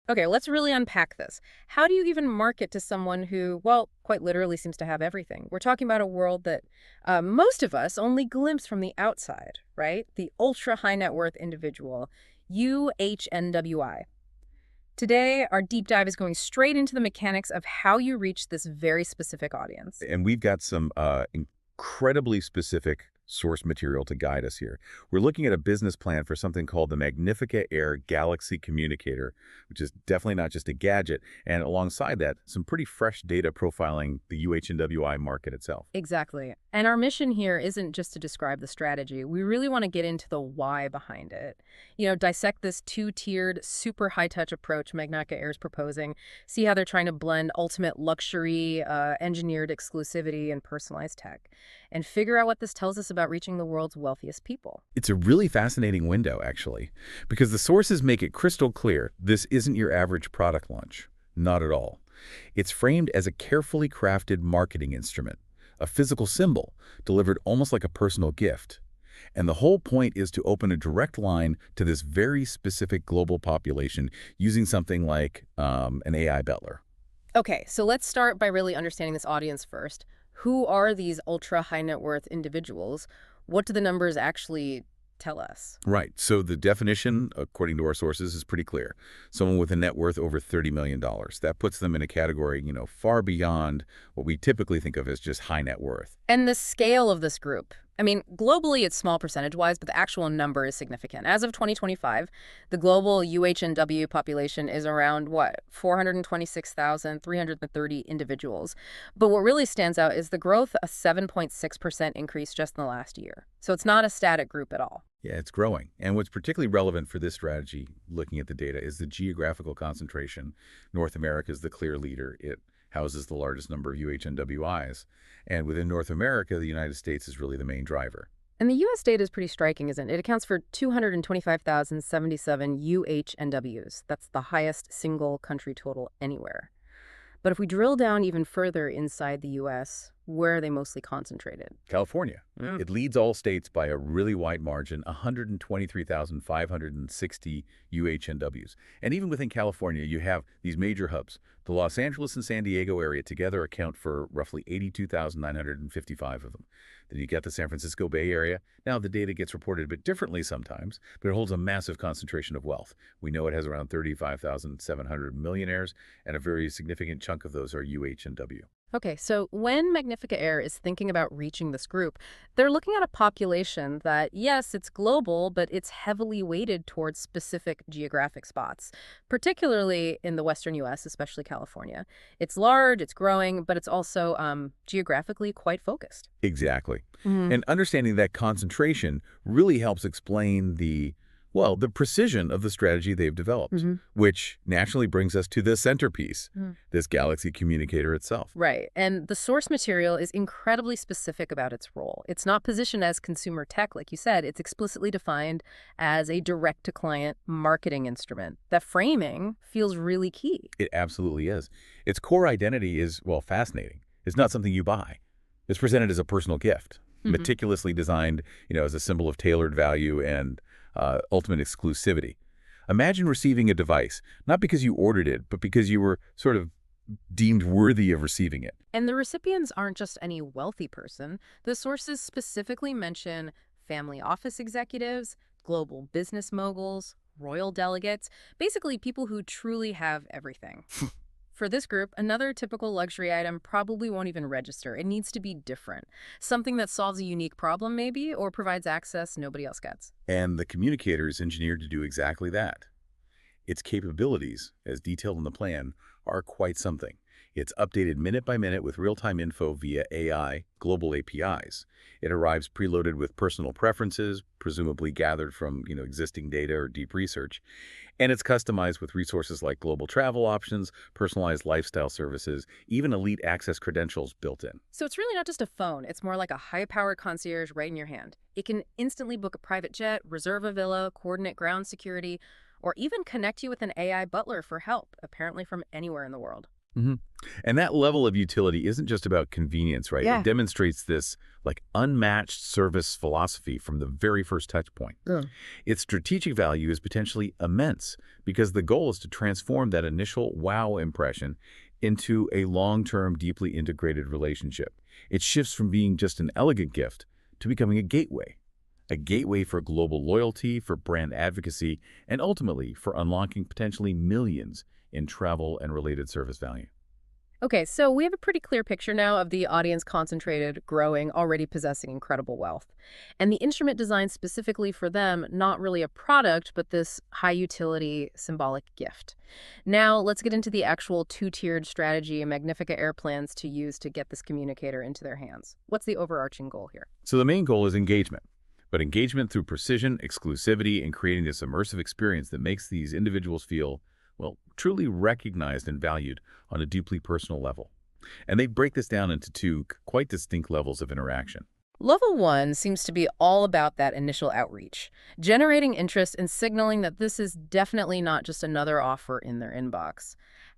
Okay, let's really unpack this. How do you even market to someone who, well, quite literally seems to have everything? We're talking about a world that most of us only glimpse from the outside, right? The ultra high net worth individual, UHNWI. Today, our deep dive is going straight into the mechanics of how you reach this very specific audience. And we've got some incredibly specific source material to guide us here. We're looking at a business plan for something called the Magnifica Air Galaxy Communicator, which is definitely not just a gadget. And alongside that, some pretty fresh data profiling the UHNWI market itself. Exactly. And our mission here isn't just to describe the strategy. We really want to get into the why behind it. Dissect this two-tiered, super high-touch approach Magnica Air is proposing, see how they're trying to blend ultimate luxury, engineered exclusivity, and personalized tech, and figure out what this tells us about reaching the world's wealthiest people. It's a really fascinating window, actually, because the sources make it crystal clear this isn't your average product launch. Not at all. It's framed as a carefully crafted marketing instrument, a physical symbol delivered almost like a personal gift. And the whole point is to open a direct line to this very specific global population using something like an AI butler. Okay, so let's start by really understanding this audience first. Who are these ultra high net worth individuals? What do the numbers actually tell us? Right. So the definition, according to our sources, is pretty clear. Someone with a net worth over $30 million. That puts them in a category, far beyond what we typically think of as just high net worth. And the scale of this group. I mean, globally it's small percentage-wise, but the actual number is significant. As of 2025, the global UHNW population is around, what, 426,330 individuals. But what really stands out is the growth, a 7.6% increase just in the last year. So it's not a static group at all. Yeah, it's growing. And what's particularly relevant for this strategy, looking at the data, is the geographical concentration. North America is the clear leader. It houses the largest number of UHNWIs. And within North America, the United States is really the main driver. And the US data is pretty striking, isn't it? It accounts for 225,077 UHNWs. That's the highest single country total anywhere. But if we drill down even further inside the US, where are they mostly concentrated? California. Mm. It leads all states by a really wide margin, 123,560 UHNWs. And even within California, you have these major hubs. The Los Angeles and San Diego area together account for roughly 82,955 of them. Then you get the San Francisco Bay Area. Now, the data gets reported a bit differently sometimes, but it holds a massive concentration of wealth. We know it has around 35,700 millionaires, and a very significant chunk of those are UHNW. Okay, so when Magnifica Air is thinking about reaching this group, they're looking at a population that, yes, it's global, but it's heavily weighted towards specific geographic spots, particularly in the Western US, especially California. It's large, it's growing, but it's also geographically quite focused. Exactly. Hmm. And understanding that concentration really helps explain the precision of the strategy they've developed, Hmm. which naturally brings us to the centerpiece, this Galaxy communicator itself. Right. And the source material is incredibly specific about its role. It's not positioned as consumer tech, like you said. It's explicitly defined as a direct-to-client marketing instrument. That framing feels really key. It absolutely is. Its core identity is, well, fascinating. It's not something you buy. It's presented as a personal gift, Hmm. meticulously designed, as a symbol of tailored value and ultimate exclusivity. Imagine receiving a device, not because you ordered it, but because you were sort of deemed worthy of receiving it. And the recipients aren't just any wealthy person. The sources specifically mention family office executives, global business moguls, royal delegates, basically people who truly have everything. For this group, another typical luxury item probably won't even register. It needs to be different. Something that solves a unique problem, maybe, or provides access nobody else gets. And the communicator is engineered to do exactly that. Its capabilities, as detailed in the plan, are quite something. It's updated minute by minute with real-time info via AI, global APIs. It arrives preloaded with personal preferences, presumably gathered from, existing data or deep research. And it's customized with resources like global travel options, personalized lifestyle services, even elite access credentials built in. So it's really not just a phone. It's more like a high-powered concierge right in your hand. It can instantly book a private jet, reserve a villa, coordinate ground security, or even connect you with an AI butler for help, apparently from anywhere in the world. hmm And that level of utility isn't just about convenience, right? It Yeah. demonstrates this unmatched service philosophy from the very first touch point. Ugh. Its strategic value is potentially immense because the goal is to transform that initial wow impression into a long-term, deeply integrated relationship. It shifts from being just an elegant gift to becoming a gateway for global loyalty, for brand advocacy, and ultimately for unlocking potentially millions in travel and related service value. Okay, so we have a pretty clear picture now of the audience concentrated, growing, already possessing incredible wealth. And the instrument designed specifically for them, not really a product, but this high utility symbolic gift. Now, let's get into the actual two-tiered strategy and Magnifica Air plans to use to get this communicator into their hands. What's the overarching goal here? So the main goal is engagement, but engagement through precision, exclusivity, and creating this immersive experience that makes these individuals feel, well, truly recognized and valued on a deeply personal level. And they break this down into two quite distinct levels of interaction. Level one seems to be all about that initial outreach, generating interest and signaling that this is definitely not just another offer in their inbox.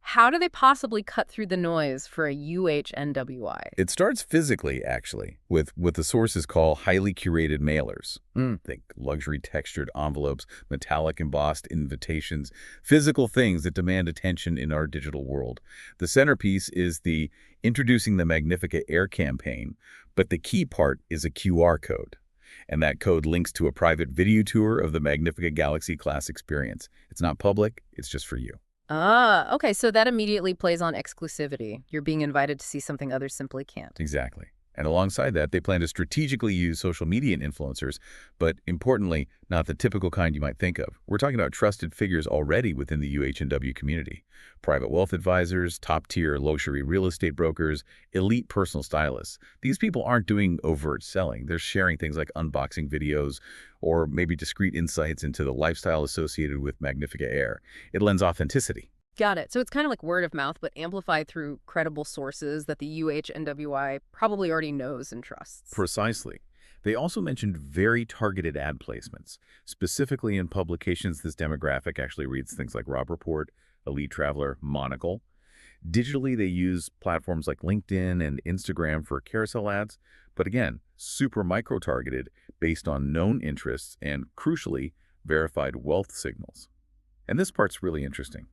How do they possibly cut through the noise for a UHNWI? It starts physically, actually, with what the sources call highly curated mailers. Think luxury textured envelopes, metallic embossed invitations, physical things that demand attention in our digital world. The centerpiece is the Introducing the Magnifica Air campaign, but the key part is a QR code. And that code links to a private video tour of the Magnifica Galaxy class experience. It's not public, it's just for you. Ah, okay, so that immediately plays on exclusivity. You're being invited to see something others simply can't. Exactly. And alongside that, they plan to strategically use social media influencers, but importantly, not the typical kind you might think of. We're talking about trusted figures already within the UH&W community. Private wealth advisors, top-tier luxury real estate brokers, elite personal stylists. These people aren't doing overt selling. They're sharing things like unboxing videos or maybe discrete insights into the lifestyle associated with Magnifica Air. It lends authenticity. Got it. So it's kind of like word of mouth, but amplified through credible sources that the UHNWI probably already knows and trusts. Precisely. They also mentioned very targeted ad placements, specifically in publications this demographic actually reads things like Robb Report, Elite Traveler, Monocle. Digitally, they use platforms like LinkedIn and Instagram for carousel ads, but again, super micro-targeted based on known interests and, crucially, verified wealth signals. And this part's really interesting.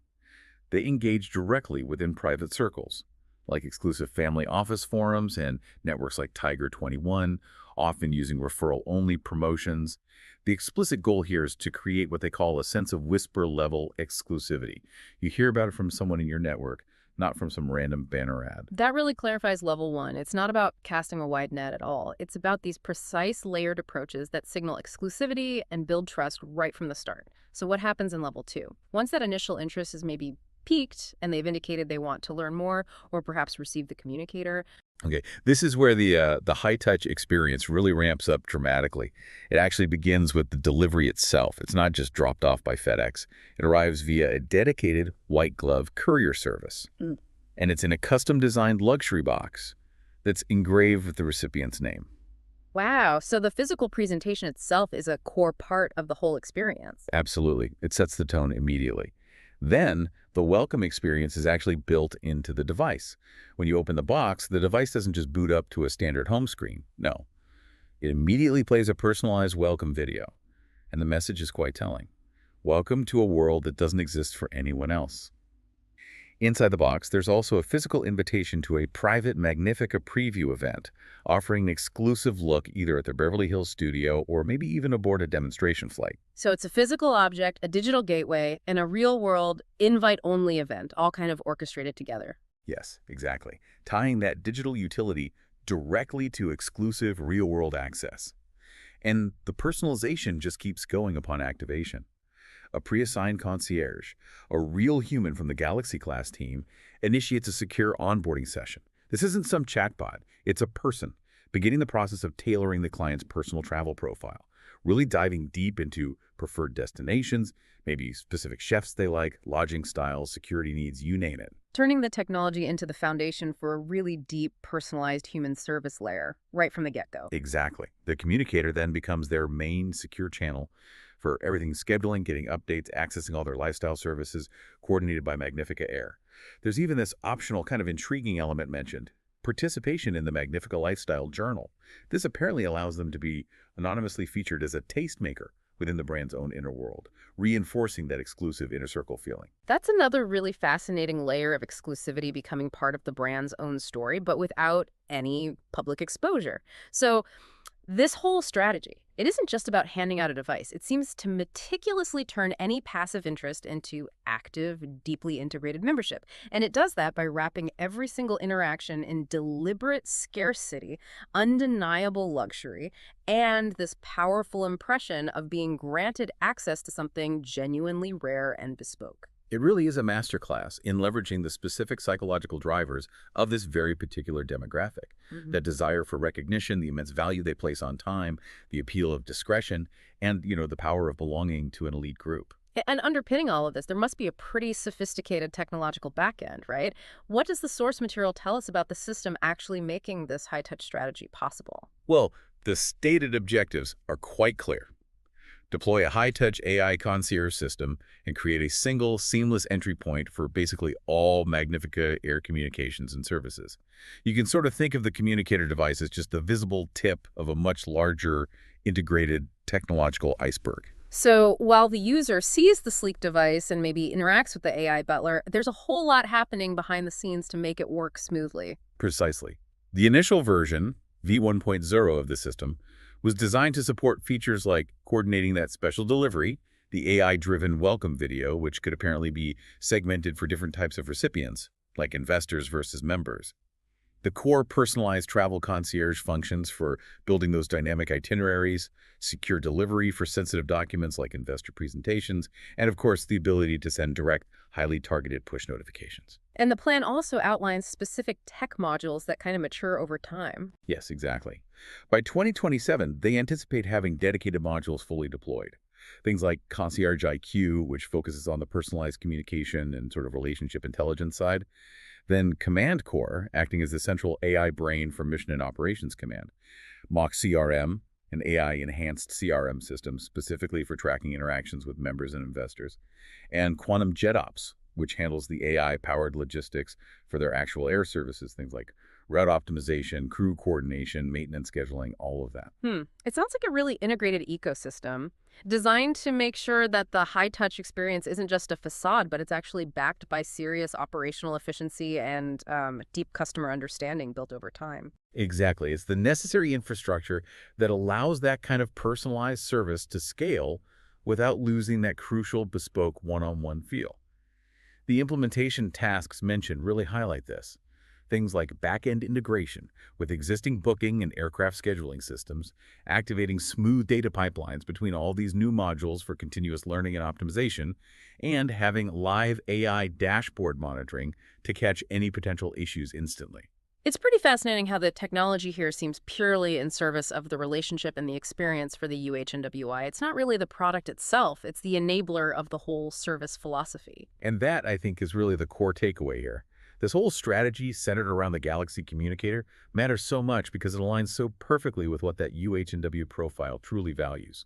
They engage directly within private circles, like exclusive family office forums and networks like Tiger 21, often using referral-only promotions. The explicit goal here is to create what they call a sense of whisper-level exclusivity. You hear about it from someone in your network, not from some random banner ad. That really clarifies level one. It's not about casting a wide net at all. It's about these precise layered approaches that signal exclusivity and build trust right from the start. So what happens in level two? Once that initial interest is maybe peaked and they've indicated they want to learn more or perhaps receive the communicator. Okay, this is where the high-touch experience really ramps up dramatically. It actually begins with the delivery itself. It's not just dropped off by FedEx. It arrives via a dedicated white-glove courier service. And it's in a custom-designed luxury box that's engraved with the recipient's name. Wow, so the physical presentation itself is a core part of the whole experience. Absolutely. It sets the tone immediately. Then, the welcome experience is actually built into the device. When you open the box, the device doesn't just boot up to a standard home screen. No. It immediately plays a personalized welcome video. And the message is quite telling. Welcome to a world that doesn't exist for anyone else. Inside the box, there's also a physical invitation to a private Magnifica preview event, offering an exclusive look either at their Beverly Hills studio or maybe even aboard a demonstration flight. So it's a physical object, a digital gateway, and a real-world invite-only event, all kind of orchestrated together. Yes, exactly. Tying that digital utility directly to exclusive real-world access. And the personalization just keeps going upon activation. A pre-assigned concierge, a real human from the Galaxy class team, initiates a secure onboarding session. This isn't some chatbot. It's a person, beginning the process of tailoring the client's personal travel profile, really diving deep into preferred destinations, maybe specific chefs they like, lodging styles, security needs, you name it. Turning the technology into the foundation for a really deep, personalized human service layer right from the get-go. Exactly. The communicator then becomes their main secure channel for everything scheduling, getting updates, accessing all their lifestyle services, coordinated by Magnifica Air. There's even this optional kind of intriguing element mentioned, participation in the Magnifica Lifestyle Journal. This apparently allows them to be anonymously featured as a tastemaker within the brand's own inner world, reinforcing that exclusive inner circle feeling. That's another really fascinating layer of exclusivity becoming part of the brand's own story, but without any public exposure. So this whole strategy, it isn't just about handing out a device. It seems to meticulously turn any passive interest into active, deeply integrated membership. And it does that by wrapping every single interaction in deliberate scarcity, undeniable luxury, and this powerful impression of being granted access to something genuinely rare and bespoke. It really is a masterclass in leveraging the specific psychological drivers of this very particular demographic. That desire for recognition, the immense value they place on time, the appeal of discretion, and, the power of belonging to an elite group. And underpinning all of this, there must be a pretty sophisticated technological backend, right? What does the source material tell us about the system actually making this high-touch strategy possible? Well, the stated objectives are quite clear. Deploy a high-touch AI concierge system and create a single, seamless entry point for basically all Magnifica Air communications and services. You can sort of think of the communicator device as just the visible tip of a much larger, integrated technological iceberg. So while the user sees the sleek device and maybe interacts with the AI butler, there's a whole lot happening behind the scenes to make it work smoothly. Precisely. The initial version, V1.0 of the system, was designed to support features like coordinating that special delivery, the AI-driven welcome video, which could apparently be segmented for different types of recipients, like investors versus members. The core personalized travel concierge functions for building those dynamic itineraries, secure delivery for sensitive documents like investor presentations, and of course the ability to send direct, highly targeted push notifications. And the plan also outlines specific tech modules that kind of mature over time. Yes, exactly. By 2027, they anticipate having dedicated modules fully deployed. Things like Concierge IQ, which focuses on the personalized communication and sort of relationship intelligence side. Then Command Core, acting as the central AI brain for Mission and Operations Command. Mock CRM, an AI-enhanced CRM system specifically for tracking interactions with members and investors. And Quantum JetOps, which handles the AI-powered logistics for their actual air services, things like route optimization, crew coordination, maintenance scheduling, all of that. It sounds like a really integrated ecosystem designed to make sure that the high-touch experience isn't just a facade, but it's actually backed by serious operational efficiency and deep customer understanding built over time. Exactly. It's the necessary infrastructure that allows that kind of personalized service to scale without losing that crucial bespoke one-on-one feel. The implementation tasks mentioned really highlight this. Things like back-end integration with existing booking and aircraft scheduling systems, activating smooth data pipelines between all these new modules for continuous learning and optimization, and having live AI dashboard monitoring to catch any potential issues instantly. It's pretty fascinating how the technology here seems purely in service of the relationship and the experience for the UHNWI. It's not really the product itself, it's the enabler of the whole service philosophy. And that, I think, is really the core takeaway here. This whole strategy centered around the Galaxy Communicator matters so much because it aligns so perfectly with what that UHNW profile truly values.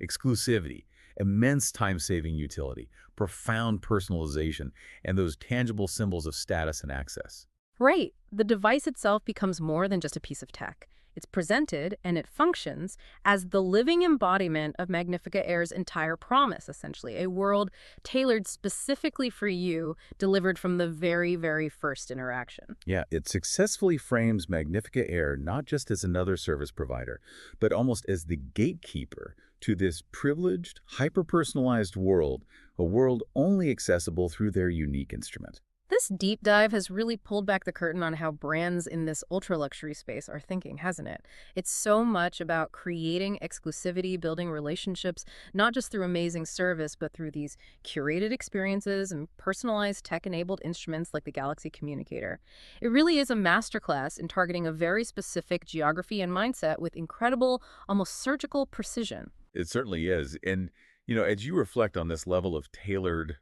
Exclusivity, immense time-saving utility, profound personalization, and those tangible symbols of status and access. Right. The device itself becomes more than just a piece of tech. It's presented and it functions as the living embodiment of Magnifica Air's entire promise, essentially, a world tailored specifically for you, delivered from the very, very first interaction. Yeah, it successfully frames Magnifica Air not just as another service provider, but almost as the gatekeeper to this privileged, hyper-personalized world, a world only accessible through their unique instrument. This deep dive has really pulled back the curtain on how brands in this ultra-luxury space are thinking, hasn't it? It's so much about creating exclusivity, building relationships, not just through amazing service, but through these curated experiences and personalized tech-enabled instruments like the Galaxy Communicator. It really is a masterclass in targeting a very specific geography and mindset with incredible, almost surgical precision. It certainly is. And, as you reflect on this level of tailored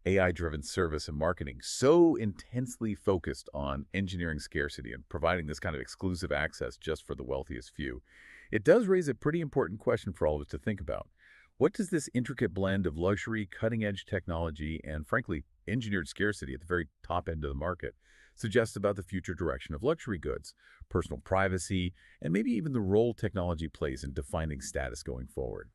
AI-driven service and marketing, so intensely focused on engineering scarcity and providing this kind of exclusive access just for the wealthiest few, it does raise a pretty important question for all of us to think about. What does this intricate blend of luxury, cutting-edge technology, and frankly, engineered scarcity at the very top end of the market suggest about the future direction of luxury goods, personal privacy, and maybe even the role technology plays in defining status going forward?